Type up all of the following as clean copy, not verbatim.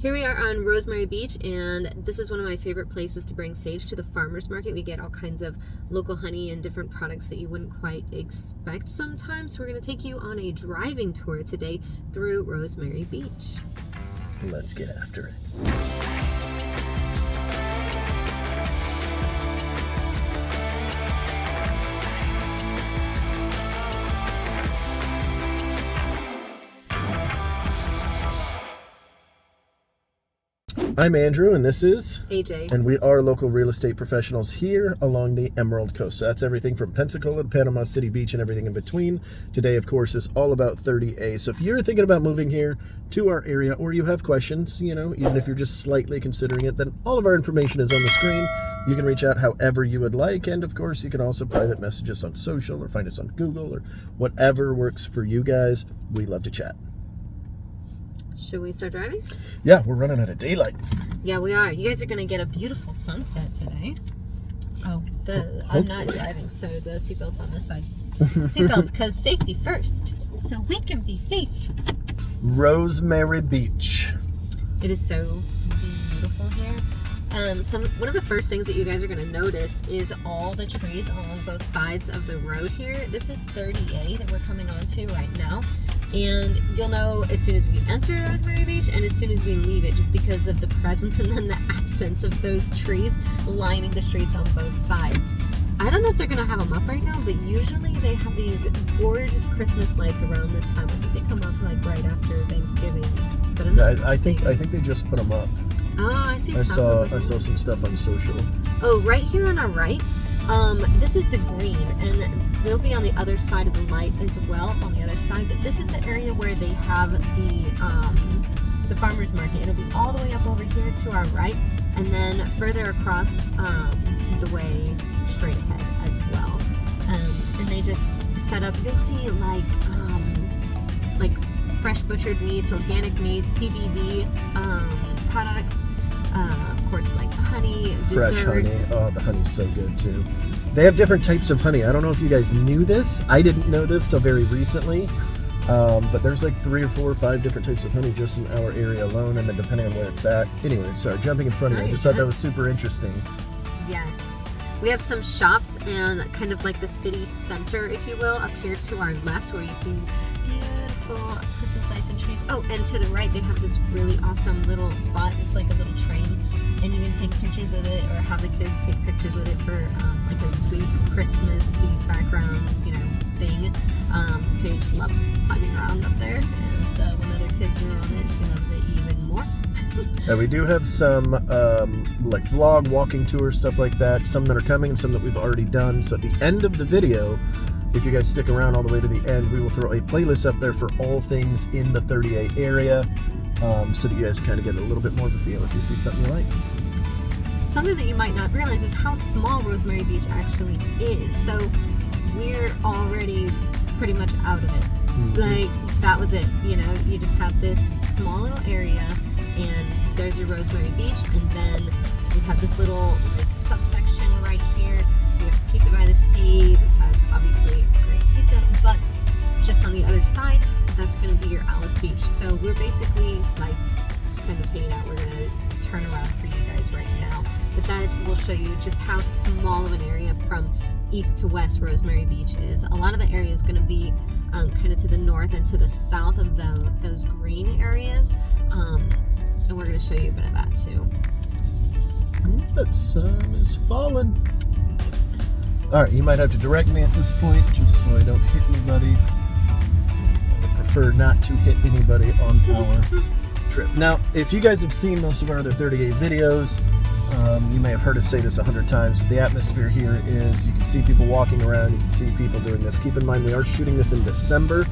Here we are on Rosemary Beach, and this is one of my favorite places to bring Sage to the farmer's market. We get all kinds of local honey and different products that you wouldn't quite expect sometimes. So we're going to take you on a driving tour today through Rosemary Beach. Let's get after it. I'm Andrew, and this is AJ. And we are local real estate professionals here along the Emerald Coast. So that's everything from Pensacola to Panama City Beach and everything in between. Today, of course, is all about 30A. So if you're thinking about moving here to our area, or you have questions, even if you're just slightly considering it, then all of our information is on the screen. You can reach out however you would like, and of course, you can also private message us on social or find us on Google or whatever works for you guys. We love to chat. Should we start driving? Yeah, we're running out of daylight. Yeah, we are. You guys are going to get a beautiful sunset today. I'm not driving, so the seatbelt's on this side. Seatbelt, because safety first, so we can be safe. Rosemary Beach. It is so beautiful here. One of the first things that you guys are going to notice is all the trees along both sides of the road here. This is 30A that we're coming onto right now. And you'll know as soon as we enter Rosemary Beach and as soon as we leave it, just because of the presence and then the absence of those trees lining the streets on both sides. I don't know if they're going to have them up right now, but usually they have these gorgeous Christmas lights around this time. I think they come up like right after Thanksgiving. But I think they just put them up. Oh, I see. I saw some stuff on social. Oh, right here on our right, this is the green, and it'll be on the other side of the light as well, on the other side. But this is the area where they have the farmer's market. It'll be all the way up over here to our right, and then further across the way straight ahead as well. And they just set up. You'll see like fresh butchered meats, organic meats, CBD products. Of course, like honey, fresh desserts. honey. Oh, the honey's so good too. They have different types of honey. I don't know if you guys knew this. I didn't know this till very recently. But there's like 3 or 4 or 5 different types of honey just in our area alone, and then depending on where it's at. Anyway, sorry, jumping in front of you. I just thought that was super interesting. Yes. We have some shops and kind of like the city center, if you will, up here to our left, where you see these beautiful Christmas lights and trees. Oh, and to the right, they have this really awesome little spot. It's like a little train, and you can take pictures with it, or have the kids take pictures with it for like a sweet Christmassy background, thing. Sage loves climbing around up there, and when other kids are on it, she loves it even more. We do have some like vlog, walking tours, stuff like that. Some that are coming and some that we've already done. So at the end of the video, if you guys stick around all the way to the end, we will throw a playlist up there for all things in the 30A area, so that you guys kind of get a little bit more of a feel if you see something you like. Something that you might not realize is how small Rosemary Beach actually is. So we're already pretty much out of it. Mm-hmm. Like, that was it. You just have this small little area, and there's your Rosemary Beach, and then we have this little subsection right here. We have Pizza by the Sea, which has obviously great pizza, but just on the other side, that's going to be your Alice Beach. So we're basically just kind of hanging out. We're going to turn around for you guys right now, but that will show you just how small of an area from east to west Rosemary Beach is. A lot of the area is going to be kind of to the north and to the south of those green areas, and we're going to show you a bit of that too. That sun is falling. All right, you might have to direct me at this point, just so I don't hit anybody. I would prefer not to hit anybody on our trip. Now, if you guys have seen most of our other 30A videos, you may have heard us say this 100 times, but the atmosphere here is, you can see people walking around, you can see people doing this. Keep in mind, we are shooting this in December,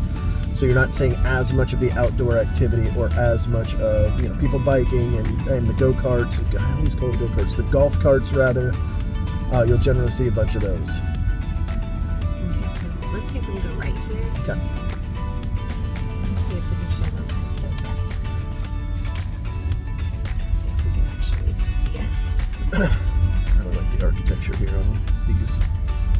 so you're not seeing as much of the outdoor activity or as much of people biking and the go-karts. I always call them go-karts. The golf carts, rather. You'll generally see a bunch of those. Okay, so let's see if we can go right here. Okay. Let's see if we can show them. Let's see if we can actually see it. I really like the architecture here on these.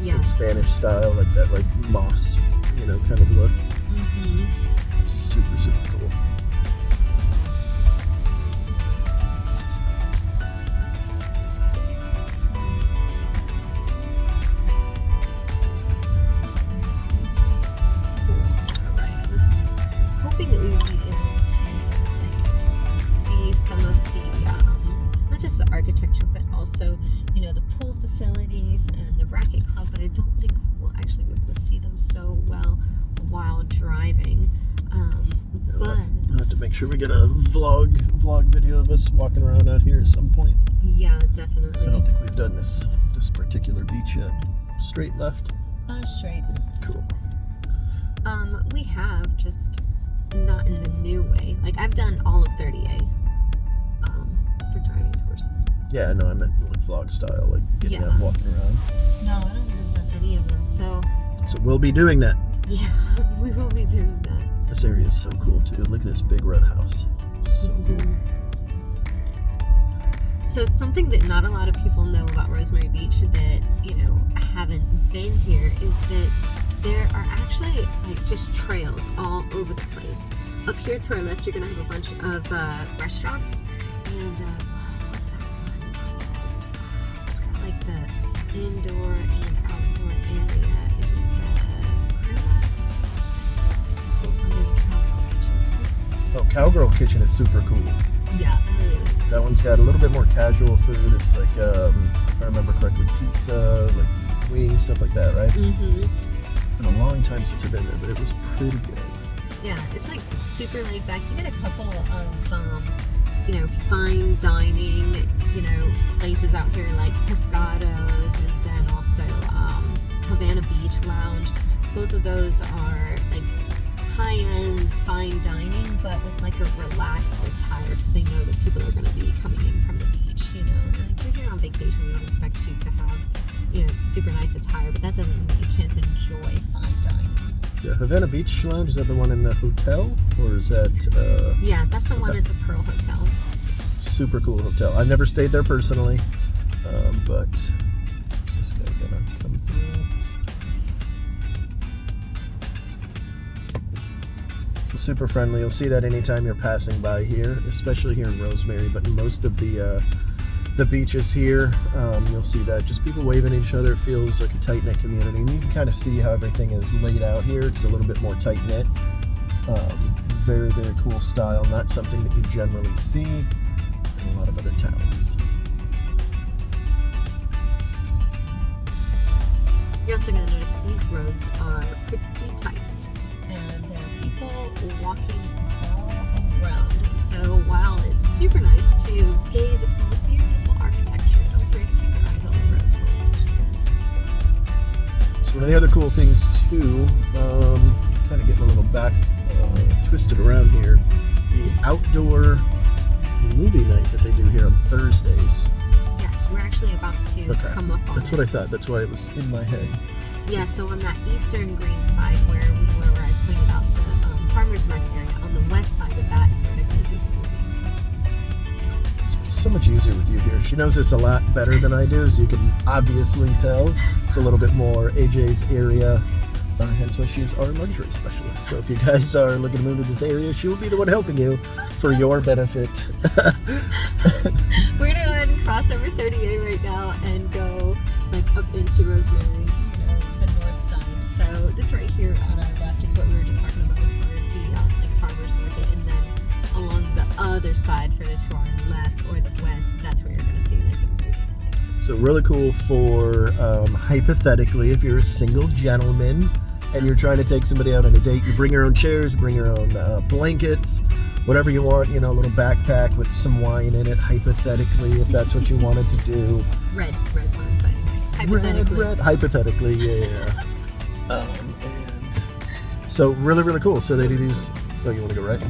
Yes. Like Spanish style, like that, like moss, kind of look. Mm-hmm. Super, super cool. also, the pool facilities and the racket club, but I don't think we'll actually be able to see them so well while driving. But I'll have to make sure we get a vlog video of us walking around out here at some point. yeah, definitely. So I don't think we've done this particular beach yet. Straight left? Straight. Cool. We have, just not in the new way. Like, I've done all of 30A for driving tours. Yeah, no, I meant like vlog style, like getting out and walking around. No, I don't think I've done any of them. So we'll be doing that. yeah, we will be doing that. This area is so cool too. Look at this big red house. So cool. So something that not a lot of people know about Rosemary Beach that, haven't been here is that there are actually like just trails all over the place. Up here to our left, you're going to have a bunch of restaurants. And what's that one called? It's got like the indoor and outdoor area. Is it the Oh, Cowgirl Kitchen is super cool. Yeah, really. That one's got a little bit more casual food. It's like, if I remember correctly, pizza, like wings, stuff like that, right? Mm-hmm. Been a long time since I've been there, but it was pretty good. Yeah, it's like super laid back. You get a couple of, fine dining, places out here like Pescados, and then also Havana Beach Lounge. Both of those are like high-end fine dining, but with like a relaxed attire because they know that people are going to be coming in from the beach. Like you're here on vacation, we don't expect you to have super nice attire, but that doesn't mean that you can't enjoy fine dining. Yeah, Havana Beach Lounge, is that the one in the hotel, or is that? Yeah, that's the one at the Pearl Hotel. Super cool hotel. I've never stayed there personally, but is this guy gonna come through? So super friendly. You'll see that anytime you're passing by here, especially here in Rosemary, but in most of the beaches here, you'll see that just people waving at each other. It feels like a tight-knit community, and you can kind of see how everything is laid out here. It's a little bit more tight-knit. Very, very cool style. Not something that you generally see in a lot of other towns. You're also going to notice that these roads are pretty tight, and there are people walking all around. So while it's super nice to gaze upon the beautiful architecture, don't forget to keep your eyes on the road for pedestrians. So one of the other cool things too, kind of getting a little back twisted around here, the outdoor movie night that they do here on Thursdays. Yes, we're actually about to come up on That's what I thought. That's why it was in my head. Yeah, so on that eastern green side where I pointed out the farmer's market area, on the west side of that is where they're going to do the movies. It's so much easier with you here. She knows this a lot better than I do, as you can obviously tell. It's a little bit more AJ's area, hence why she's our luxury specialist. So if you guys are looking to move to this area, she will be the one helping you for your benefit. We're going to go ahead and cross over 38 right now and go like up into Rosemary, the north side. So this right here on our left is what we were just talking about as far as the like farmer's market, and then along the other side, further to our left or the west, that's where you're going to see like the movie. So really cool for hypothetically, if you're a single gentleman and you're trying to take somebody out on a date, you bring your own chairs, bring your own blankets, whatever you want, a little backpack with some wine in it, hypothetically, if that's what you wanted to do. Red wine, by the way. Hypothetically. Red, hypothetically, yeah. And so really, really cool. So they do these, oh, you want to go right?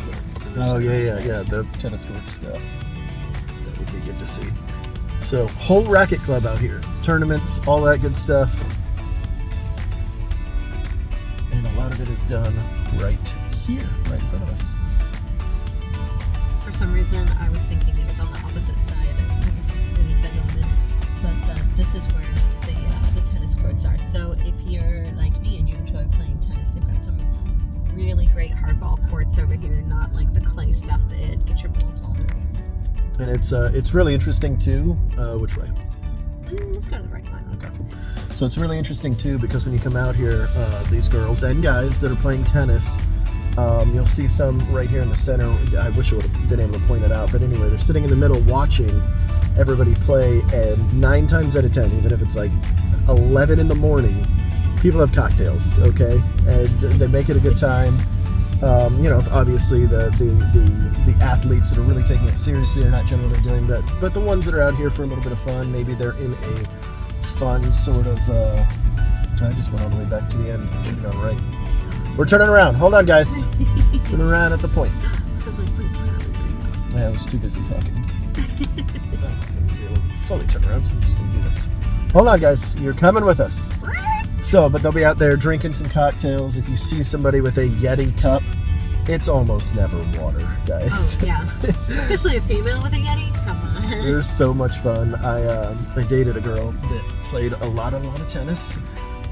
Oh, yeah, the tennis court stuff. That would be good to see. So whole racket club out here, tournaments, all that good stuff. And a lot of it is done right here, right in front of us. For some reason, I was thinking it was on the opposite side. I just didn't bend on it. But this is where the tennis courts are. So if you're like me and you enjoy playing tennis, they've got some really great hardball courts over here, not like the clay stuff that get your ball already. And it's really interesting too. Which way? Let's go to the right one. Okay. So it's really interesting too, because when you come out here, these girls and guys that are playing tennis, you'll see some right here in the center. I wish I would have been able to point it out, but anyway, they're sitting in the middle watching, everybody play, and 9 times out of 10, even if it's like 11 in the morning, people have cocktails, okay? And they make it a good time. Obviously the athletes that are really taking it seriously are not generally doing that, but the ones that are out here for a little bit of fun, maybe they're in a fun sort of, I just went all the way back to the end, moving on right. We're turning around. Hold on, guys. Turning around at the point. I was too busy talking. Fully turn around, so I'm just going to do this. Hold on, guys. You're coming with us. So, but they'll be out there drinking some cocktails. If you see somebody with a Yeti cup, it's almost never water, guys. Oh, yeah. Especially a female with a Yeti. Come on. They're so much fun. I dated a girl that played a lot of tennis,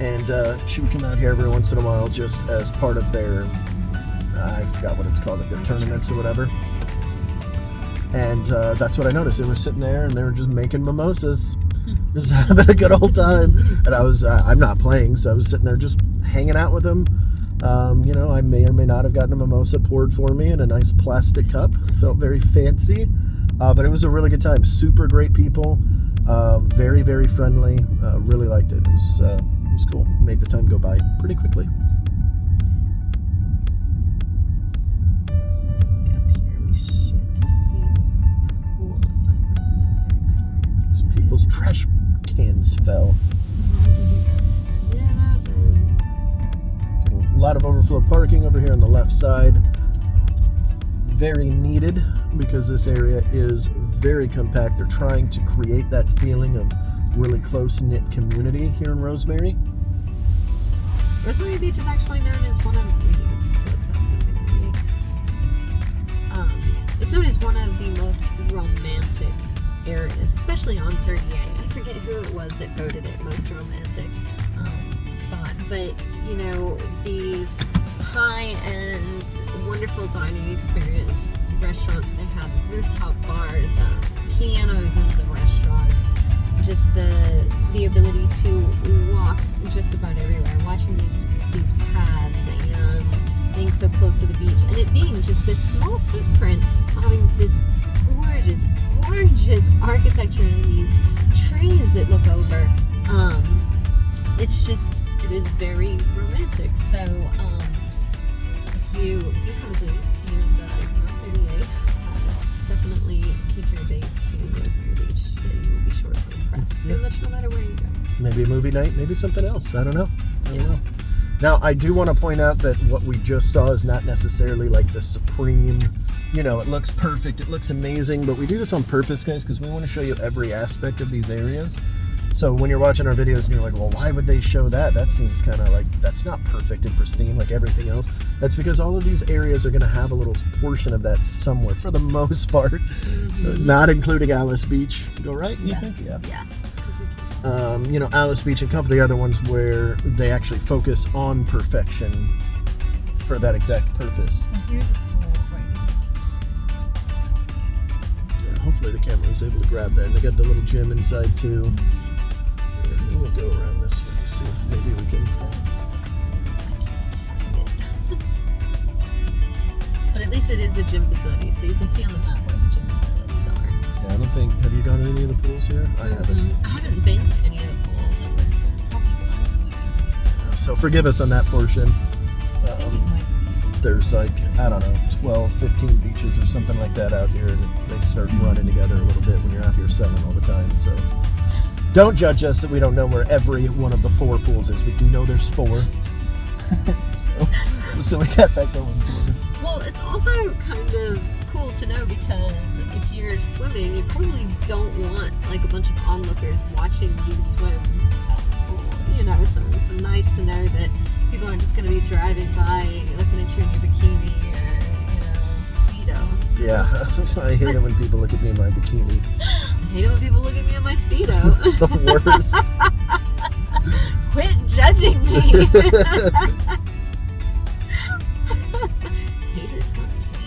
and she would come out here every once in a while just as part of their, I forgot what it's called, their tournaments or whatever. And that's what I noticed. They were sitting there and they were just making mimosas, just having a good old time. And I'm not playing, so I was sitting there just hanging out with them. I may or may not have gotten a mimosa poured for me in a nice plastic cup. It felt very fancy, but it was a really good time. Super great people, very, very friendly. Really liked it. It was cool. Made the time go by pretty quickly. People's trash cans fell. Yeah, that happens. A lot of overflow parking over here on the left side. Very needed because this area is very compact. They're trying to create that feeling of really close-knit community here in Rosemary. Rosemary Beach is actually known as one of it's known as one of the most romantic areas, especially on 38. I forget who it was that voted it most romantic spot, but these high-end, wonderful dining experience restaurants. They have rooftop bars, pianos in the restaurants, just the ability to walk just about everywhere, watching these paths and being so close to the beach, and it being just this small footprint, having this gorgeous architecture and these trees that look over. It is very romantic. So if you do have a date and you're on 38, definitely take your date to Rosemary Beach. You will be sure to impress pretty much no matter where you go. Maybe a movie night, maybe something else. I don't know. Now, I do want to point out that what we just saw is not necessarily like the supreme, it looks perfect, it looks amazing, but we do this on purpose, guys, because we want to show you every aspect of these areas. So when you're watching our videos and you're like, well, why would they show that? That seems kind of like, that's not perfect and pristine like everything else. That's because all of these areas are going to have a little portion of that somewhere, for the most part, not including Alice Beach. Go right, you think? Yeah. Because we can. Alice Beach and a couple of the other ones where they actually focus on perfection for that exact purpose. So here's a pool right here. Yeah, hopefully the camera was able to grab that. And they got the little gym inside too. Here, we'll go around this way. See if maybe we can. But at least it is a gym facility, so you can see on the map where the gym facilities are. Yeah, I don't think. Have you gone to any of the pools here? I haven't. I haven't been to any of the pools. I would probably find them again. So forgive us on that portion. I think it might be. There's like, I don't know, 12, 15 beaches or something like that out here, and they start running together a little bit when you're out here selling all the time. So don't judge us that we don't know where every one of the 4 pools is. We do know there's 4. So we got that going for us. Well, it's also kind of cool to know because if you're swimming, you probably don't want like a bunch of onlookers watching you swim at the pool. So it's nice to know that people aren't just going to be driving by looking at you in your bikini or, Speedo. So. Yeah, I hate it when people look at me in my bikini. I hate it when people look at me in my Speedo. It's the worst. Quit judging me. Haters gonna hate.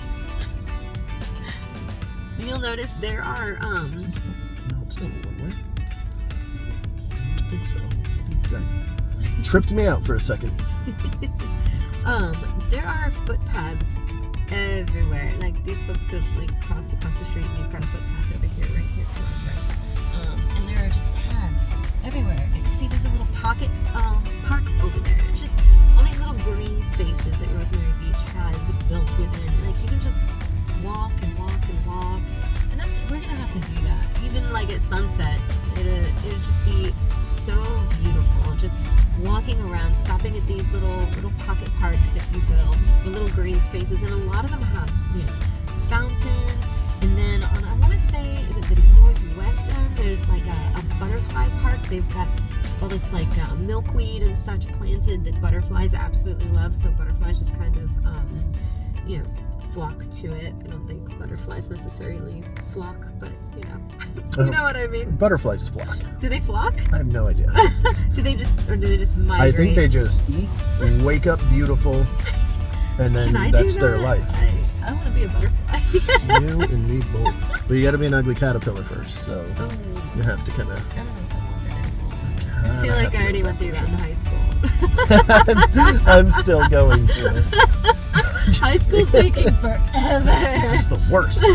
You'll notice there are No, it's not a one-way. I think so. Okay. Tripped me out for a second. There are footpaths everywhere. Like these folks could have crossed across the street, and you've got a footpath over here, right here to our right. like at sunset, it'd just be so beautiful. Just walking around, stopping at these little pocket parks, if you will, with little green spaces, and a lot of them have, you know, fountains. And then on, I want to say, is it the northwest end? There's like a butterfly park. They've got all this like milkweed and such planted that butterflies absolutely love. So butterflies just kind of, you know, flock to it. I don't think butterflies necessarily flock, but you know, you know what I mean. Butterflies flock. Do they flock? I have no idea. do they just migrate? I think they just eat and wake up beautiful, and then that's their life. I want to be a butterfly. You and me both. But you got to be an ugly caterpillar first, so you have to kind of. I don't know if I want that anymore. I feel like I already went through that in high school. I'm still going through it. High school's taking forever. This is the worst.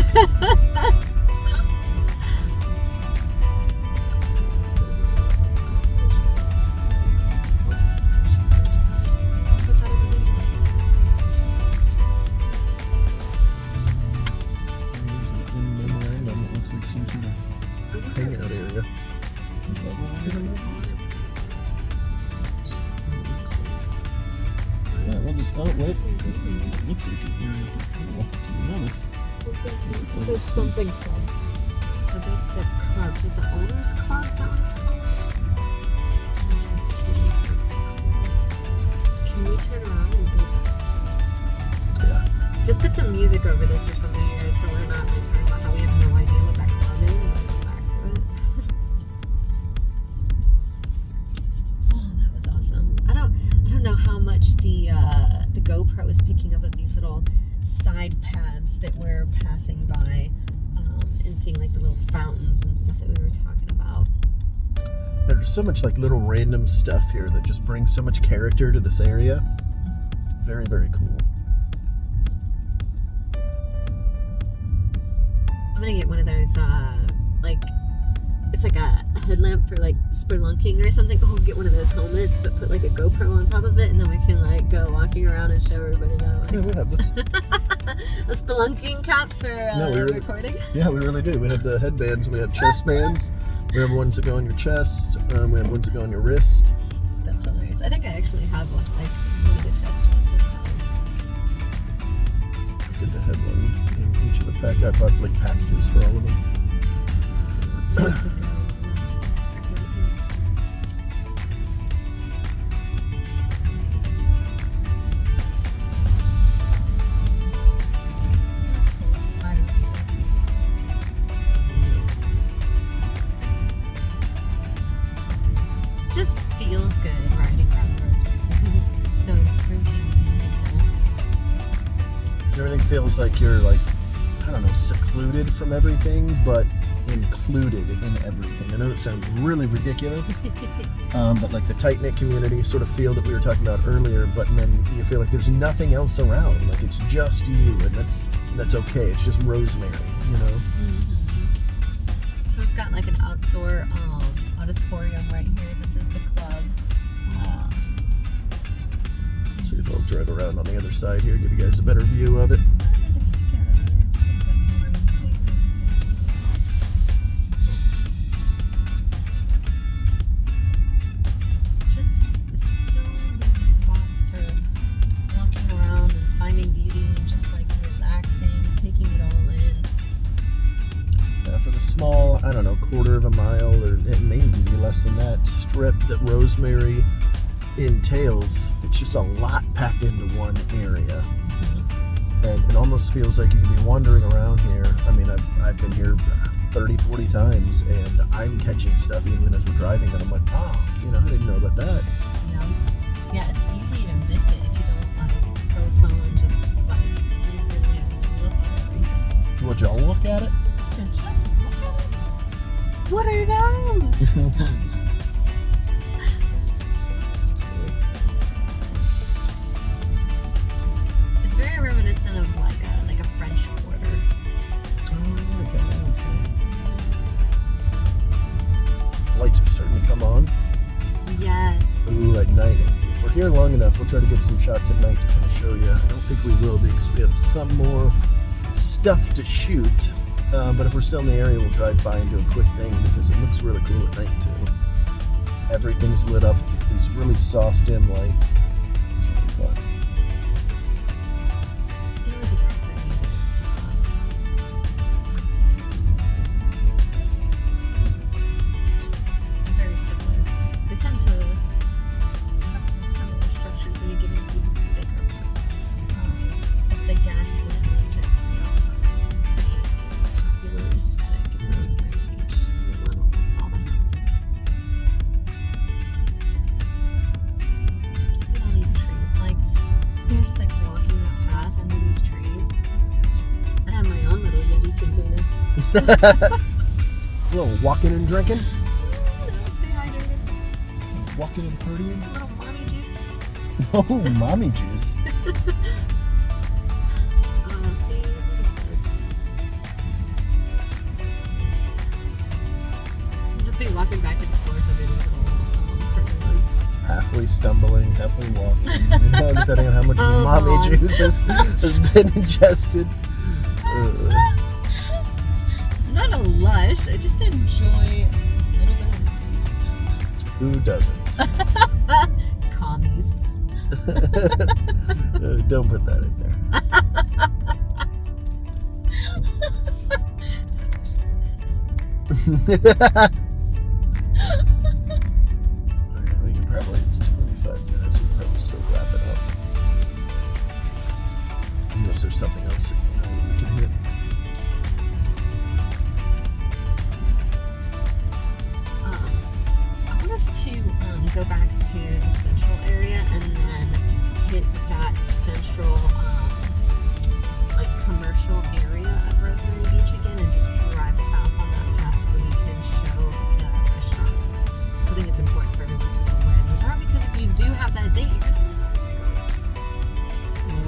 Hangout area. Is that what yeah, well, just, oh, wait. Looks like an area for pool, to be honest. Something club. So that's the club. Is it the owner's club? Is that what it's called? Can we turn around and go back to it? Yeah. Just put some music over this or something, you guys, so we're not like talking about how we have no idea what that club is and then go back to it. Oh, that was awesome. I don't know how much the GoPro is picking up of these little side paths that we're passing by, and seeing like the little fountains and stuff that we were talking about. There's so much like little random stuff here that just brings so much character to this area. Very, very cool. I'm gonna get one of those, like, it's like a headlamp for like spelunking or something. Oh, get one of those helmets, but put like a GoPro on top of it, and then we can like go walking around and show everybody that way. Yeah, we have this. A spelunking cap for recording? Yeah, we really do. We have the headbands, we have chest bands, we have ones that go on your chest, we have ones that go on your wrist. That's hilarious. I think I actually have one, like one of the chest ones. Get the head one in each of the pack. I bought like packages for all of them. Just feels good riding around Rosemary because it's so freaking beautiful. Everything feels like you're like, I don't know, secluded from everything, but included in everything. I know it sounds really ridiculous, but like the tight-knit community sort of feel that we were talking about earlier, but then you feel like there's nothing else around. Like it's just you, and that's okay. It's just Rosemary, you know? Mm-hmm. So we've got like an outdoor auditorium right here. This is the club. See if I'll drive around on the other side here, give you guys a better view of it. There's a Kit Kat over there. Some dressing room space. Just so many spots for walking around and finding beauty and just like relaxing, taking it all in. For the small, I don't know, quarter of a mile, or it may even be less than that, strip that Rosemary entails, it's just a lot packed into one area. And it almost feels like you could be wandering around here. I mean, I've been here 30, 40 times, and I'm catching stuff even as we're driving, and I'm like, oh, you know, I didn't know about that. Yeah, it's easy to miss it if you don't like go slow and just like really look at everything. Would y'all look at it? To just look at it? What are those? It's very reminiscent of like a French Quarter. Oh, okay. Lights are starting to come on. Yes. Ooh, at night. If we're here long enough, we'll try to get some shots at night to kind of show you. I don't think we will because we have some more stuff to shoot. But if we're still in the area, we'll drive by and do a quick thing because it looks really cool at night too. Everything's lit up with these really soft dim lights. It's really fun. There was a property that's very similar. They tend to have some similar structures when you get into these bigger ones. But the gaslit electricity also has some pretty popular aesthetic in Rosemary Beach. You see them on almost all the houses. Look at all these trees. Like, you're just like walking that path under these trees. Oh my gosh. I'd have my own little Yeti container. A little walking and drinking, Stay hydrated. walking and partying. A little mommy juice. Oh, mommy juice. Oh, see, look at this. You'll just be walking back and forth under these little pergolas. Halfway stumbling, halfway walking, depending on how much Oh, mommy God. juice has been ingested. Not a lush. I just enjoy a little bit of Who doesn't? commies. Don't put that in there. That's what she said. We can probably, it's 25 minutes, we can probably still wrap it up. Unless there's something else that we can hit. I want us to go back to the central area and then hit that central like commercial area of Rosemary Beach again and just drive south on that path so we can show the restaurants. So I think it's important for everyone to know where those are because if you do have that date, you're gonna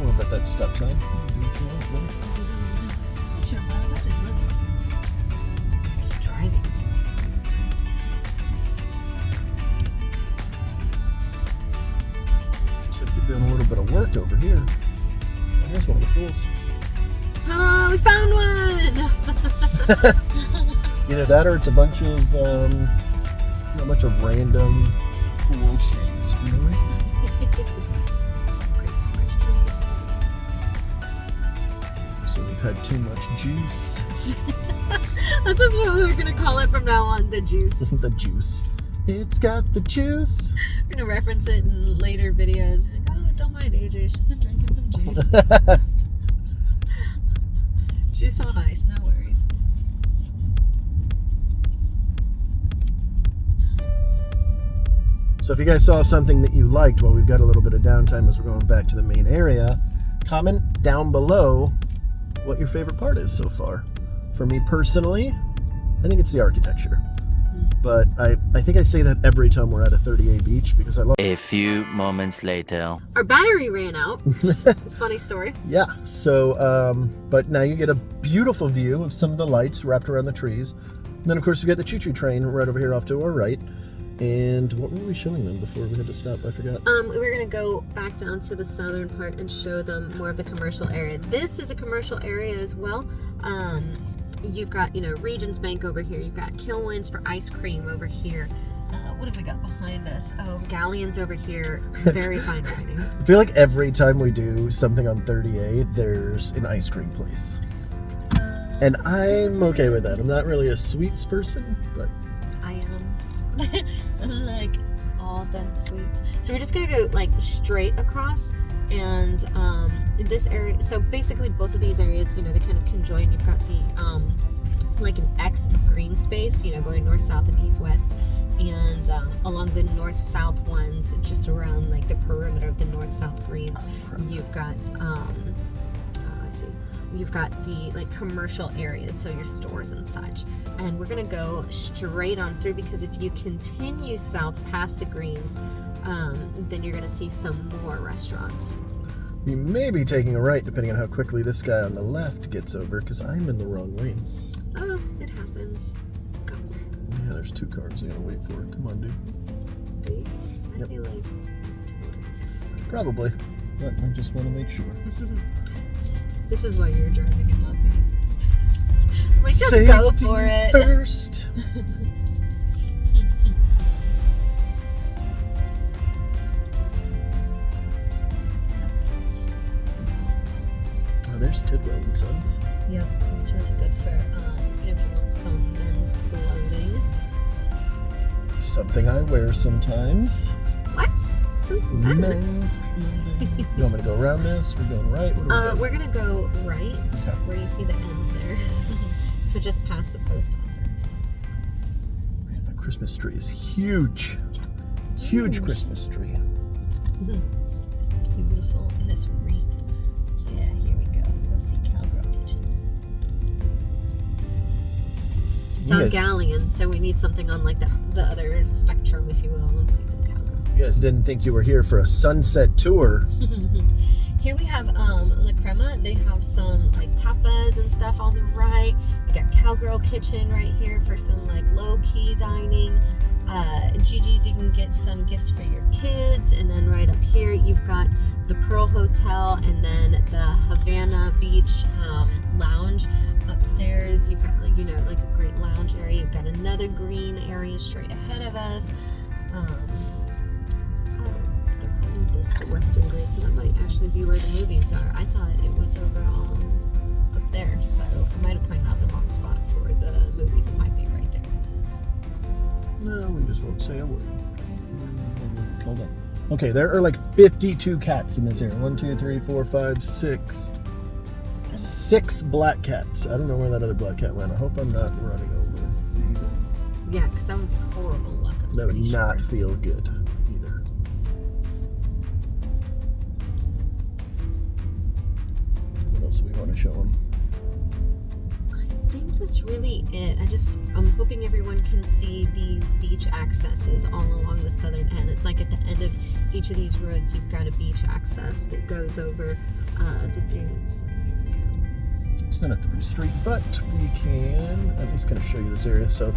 What about that stop sign? Do what you want, buddy. Sure, well, I'm just living. Just driving. Looks like they're doing a little bit of work over here. Here's one of the pools. Ta-da! We found one! Either that or it's a bunch of random pool shades for no reason. Great question. So we've had too much juice. That's just what we're gonna call it from now on, the juice. The juice. It's got the juice. We're gonna reference it in later videos. Like, oh, don't mind AJ, she's been drinking some juice. Juice on ice, no worries. So if you guys saw something that you liked while we've got a little bit of downtime as we're going back to the main area, comment down below what your favorite part is so far. For me personally, I think it's the architecture. But I think I say that every time we're at a 30A beach because I love. A few moments later. Our battery ran out. Funny story. Yeah, so, but now you get a beautiful view of some of the lights wrapped around the trees. And then, of course, we've got the choo-choo train right over here off to our right. And what were we showing them before we had to stop? I forgot. We're gonna go back down to the southern part and show them more of the commercial area. This is a commercial area as well. You've got, Regions Bank over here. You've got Kilwins for ice cream over here. What have we got behind us? Oh, Galleons over here. Very fine dining. I feel like every time we do something on 30A, there's an ice cream place. And I'm okay with that. I'm not really a sweets person, but I am. I like all the sweets. So we're just gonna go like straight across, and this area. So basically, both of these areas, they kind of conjoin. You've got the like an X of green space, going north, south, and east, west, and along the north, south ones, just around like the perimeter of the north, south greens, you've got you've got the like commercial areas, so your stores and such. And we're gonna go straight on through because if you continue south past the greens, then you're gonna see some more restaurants. we may be taking a right depending on how quickly this guy on the left gets over because I'm in the wrong lane. Oh, it happens. Go. Yeah, there's two cars I gotta wait for. Come on, dude. See? I Yep. feel like Probably, but I just want to make sure. this is why you're driving and not me. I'm like, Just Safety go for it. first. There's Tidwell and Sons. Yep, it's really good for if you want some men's clothing. Something I wear sometimes. What? Since when? Men's clothing. You want me to go around this? We're going right? We're gonna go right, Okay. where you see the end there. So just past the post office. Man, the Christmas tree is huge. Huge Christmas tree. It's beautiful. And this wreath. Yeah, here we go. Go see Cowgirl Kitchen. It's on Yes. Galleon, so we need something on like the other spectrum, if you will, and see some cowgirl. You guys didn't think you were here for a sunset tour. Here we have La Crema. They have some like tapas and stuff on the right. We got Cowgirl Kitchen right here for some like low-key dining. Gigi's, you can get some gifts for your kids. And then right up here, you've got the Pearl Hotel and then the Havana Beach Lounge. Upstairs, you've got like a great lounge area. You've got another green area straight ahead of us. They're calling this the Western Green, so that might actually be where the movies are. I thought it was over up there, so I might have pointed out the wrong spot for the movies. It might be right there. No, we just won't say a word. Hold on. Okay, there are like 52 cats in this area. 1, 2, 3, 4, 5, 6. 6 black cats. I don't know where that other black cat went. I hope I'm not running over. Yeah, because that would be horrible luck. That would not feel good either. What else do we want to show them? I think that's really it. I'm hoping everyone can see these beach accesses all along the southern end. It's like at the end of each of these roads, you've got a beach access that goes over the dunes. It's not a through street, but we can. I'm just going to show you this area. So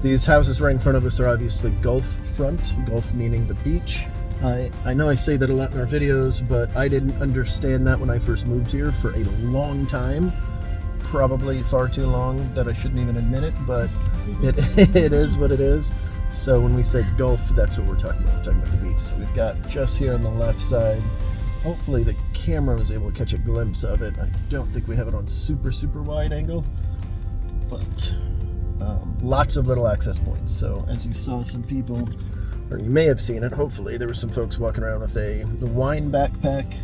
these houses right in front of us are obviously Gulf front. Gulf meaning the beach. I know I say that a lot in our videos, but I didn't understand that when I first moved here for a long time. Probably far too long that I shouldn't even admit it, but it is what it is. So when we say Gulf, that's what we're talking about. We're talking about the beach. So we've got just here on the left side. Hopefully the camera was able to catch a glimpse of it. I don't think we have it on super wide angle, but lots of little access points. So as you saw some people, or you may have seen it, hopefully, there were some folks walking around with the wine backpack.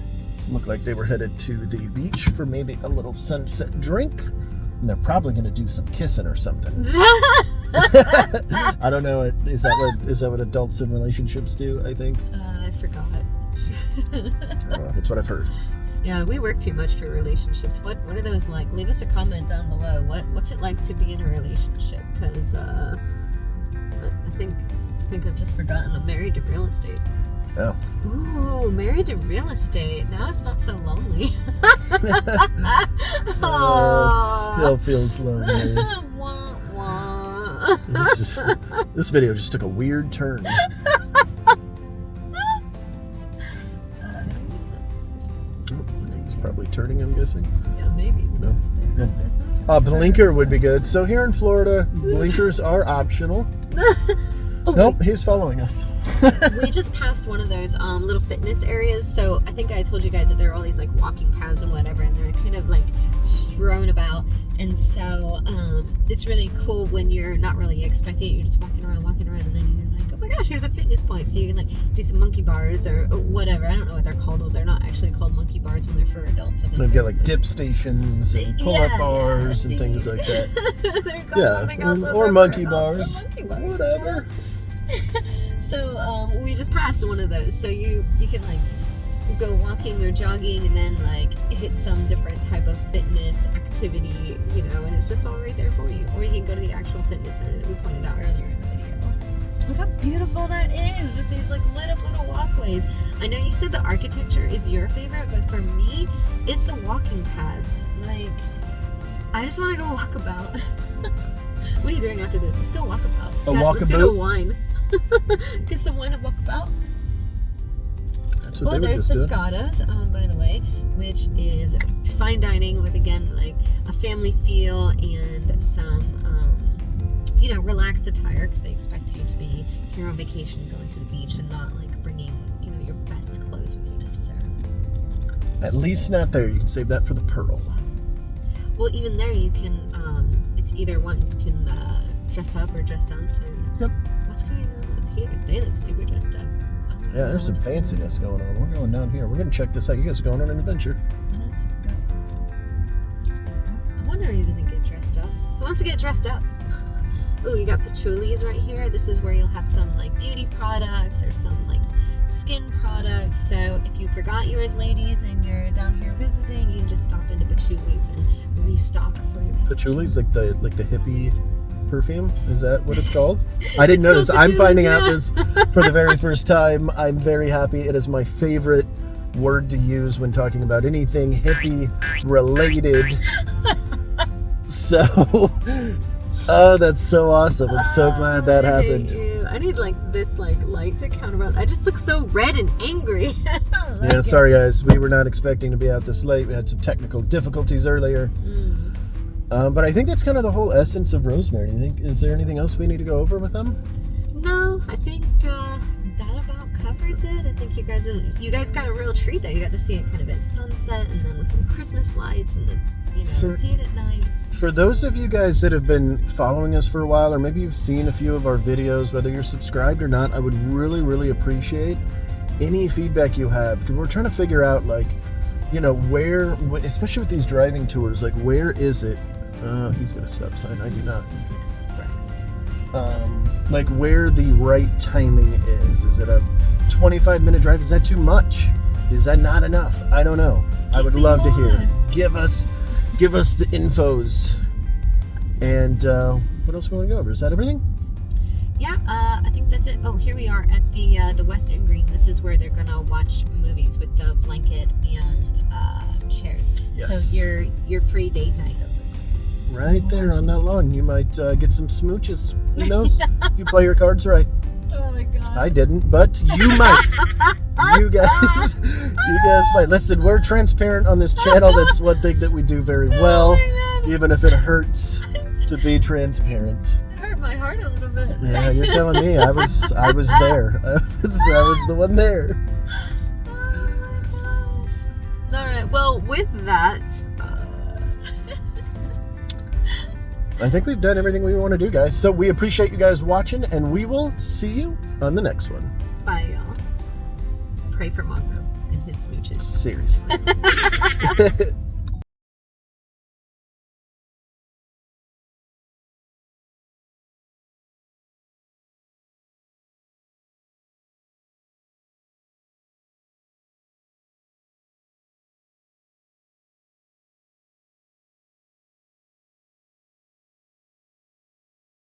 Looked like they were headed to the beach for maybe a little sunset drink. And they're probably going to do some kissing or something. I don't know. Is that what adults in relationships do, I think? I forgot. That's what I've heard. Yeah, we work too much for relationships. What are those like? Leave us a comment down below. What's it like to be in a relationship? Because I think I've just forgotten. I'm married to real estate. Yeah. Ooh, married to real estate. Now it's not so lonely. It still feels lonely. Wah, wah. This video just took a weird turn. He's probably turning, I'm guessing. Yeah, maybe. No. There's no Blinker would be good. So here in Florida, blinkers are optional. Nope, he's following us. We just passed one of those little fitness areas. So I think I told you guys that there are all these like walking paths and whatever, and they're kind of like strewn about. And so it's really cool when you're not really expecting it. You're just walking around, and then you're like, oh my gosh, here's a fitness point. So you can like do some monkey bars or whatever. I don't know what they're called. They're not actually called monkey bars when they're for adults. I think They've got like dip stations and pull-up bars and things like that. They're called something else when or they're monkey for bars. adults, or monkey bars. Whatever. So we just passed one of those. So you can like go walking or jogging and then like hit some different type of fitness activity, and it's just all right there for you. Or you can go to the actual fitness center that we pointed out earlier in the video. Look how beautiful that is. Just these like lit up little walkways. I know you said the architecture is your favorite, but for me, it's the walking paths. Like, I just want to go walk about. What are you doing after this? Let's go walk about. Let's get a wine. Get some wine and walk about. That's what they were there's just doing. Pescados, by the way, which is fine dining with, again, like a family feel and some, relaxed attire, because they expect you to be here on vacation, going to the beach, and not like bringing, your best clothes with you necessarily. At least not there. You can save that for the Pearl. Well, even there you can, it's either one, you can dress up or dress down. So Yep. what's going on up here? They look super dressed up. Yeah, there's some fanciness going on. We're going down here. We're going to check this out. You guys are going on an adventure. Let's go. I wonder who's going to get dressed up. Who wants to get dressed up? Oh, you got patchoulis right here. This is where you'll have some like beauty products or some like skin products. So if you forgot yours, ladies, and you're down here visiting, you can just stop into patchoulis and restock for your Patchouli's like the hippie perfume. Is that what it's called? I didn't know this. I'm finding out this for the very first time. I'm very happy. It is my favorite word to use when talking about anything hippie related. So, oh, that's so awesome. I'm so glad that happened. I need like this light to counterbalance. I just look so red and angry. Yeah, sorry guys. We were not expecting to be out this late. We had some technical difficulties earlier. But I think that's kind of the whole essence of Rosemary. Do you think, is there anything else we need to go over with them? No, I think that about covers it. I think you guys got a real treat there. You got to see it kind of at sunset, and then with some Christmas lights, and then see it at night. For those of you guys that have been following us for a while, or maybe you've seen a few of our videos, whether you're subscribed or not, I would really, really appreciate any feedback you have, because we're trying to figure out, like, where, especially with these driving tours, like, where is it? He's got a stop sign. I do not. Yes, correct. Like, where the right timing is. Is it a 25-minute drive? Is that too much? Is that not enough? I don't know. I would love to hear. Give us the infos. And what else we want to go over? Is that everything? Yeah, I think that's it. Oh, here we are at the Western Green. This is where they're gonna watch movies with the blanket and chairs. Yes. So your free date night over. Right there on that lawn. You might get some smooches. Who knows? If you play your cards right. Oh my god. I didn't, but you might. You guys might. Listen, we're transparent on this channel. That's one thing that we do very well, even if it hurts to be transparent. It hurt my heart a little bit. Yeah, you're telling me. I was there. I was the one there. Oh my gosh. All right. Well, with that, I think we've done everything we want to do, guys. So we appreciate you guys watching, and we will see you on the next one. bye, y'all. Pray for Mongo and his smooches. Seriously.